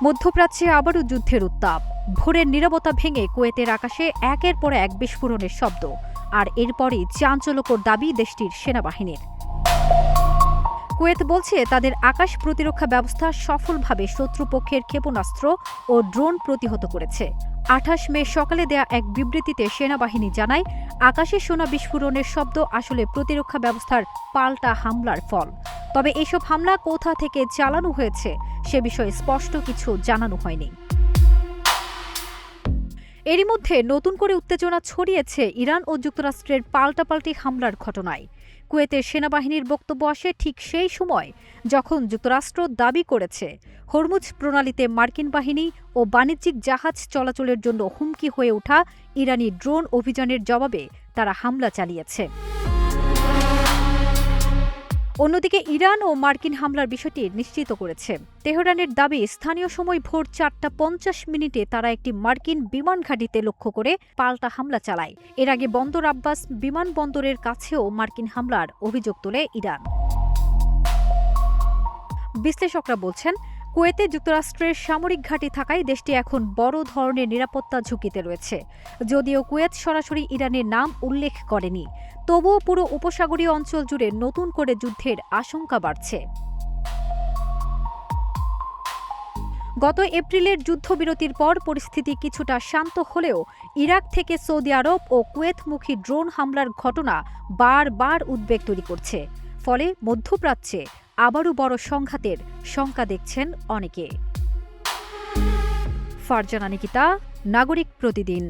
মধ্যপ্রাচ্যে আবারও যুদ্ধের উত্তাপ। ভোরের নীরবতা ভেঙে কুয়েতের আকাশে একের পর এক বিস্ফোরণের শব্দ, আর এরপরই চাঞ্চল্যকর দাবি দেশটির সেনাবাহিনীর। কুয়েত বলছে তাদের আকাশ প্রতিরক্ষা ব্যবস্থা সফলভাবে শত্রুপক্ষের ক্ষেপণাস্ত্র ও ড্রোন প্রতিহত করেছে। ২৮ মে সকালে দেয়া এক বিবৃতিতে সেনাবাহিনী জানায়, আকাশে শোনা বিস্ফোরণের শব্দ আসলে প্রতিরক্ষা ব্যবস্থার পাল্টা হামলার ফল। তবে এসব হামলা কোথা থেকে চালানো হয়েছে সে বিষয়ে স্পষ্ট কিছু জানানো হয়নি। এরই মধ্যে নতুন করে উত্তেজনা ছড়িয়েছে ইরান ও যুক্তরাষ্ট্রের পাল্টাপাল্টি হামলার ঘটনায়। কুয়েতের সেনাবাহিনীর বক্তব্য আসে ঠিক সেই সময় যখন যুক্তরাষ্ট্র দাবি করেছে হরমুজ প্রণালীতে মার্কিন বাহিনী ও বাণিজ্যিক জাহাজ চলাচলের জন্য হুমকি হয়ে ওঠা ইরানি ড্রোন অভিযানের জবাবে তারা হামলা চালিয়েছে। অন্যদিকে ইরান ও মার্কিন হামলার বিষয়টি নিশ্চিত করেছে তেহরানের দাবি, স্থানীয় সময় ভোর ৪টা ৫০ তারা একটি মার্কিন বিমান ঘাঁটিতে লক্ষ্য করে পাল্টা হামলা চালায়। এর আগে বন্দর আব্বাস বিমানবন্দরের কাছেও মার্কিন হামলার অভিযোগ তোলে ইরান। বিশ্লেষকরা বলছেন, কুয়েতে যুক্তরাষ্ট্রের সামরিক ঘাঁটি থাকায় দেশটি এখন বড় ধরনের নিরাপত্তা ঝুঁকিতে রয়েছে। যদিও কুয়েত সরাসরি ইরানের নাম উল্লেখ করেনি, তবুও পুরো উপসাগরীয় অঞ্চল জুড়ে নতুন করে যুদ্ধের আশঙ্কা বাড়ছে। গত এপ্রিলের যুদ্ধবিরতির পর পরিস্থিতি কিছুটা শান্ত হলেও ইরাক থেকে সৌদি আরব ও কুয়েতমুখী ড্রোন হামলার ঘটনা বারবার উদ্বেগ তৈরি করছে। ফলে মধ্যপ্রাচ্যে আবারও বড় সংঘাতের শঙ্কা দেখছেন অনেকে। ফারজানা নিকিতা, নাগরিক প্রতিদিন।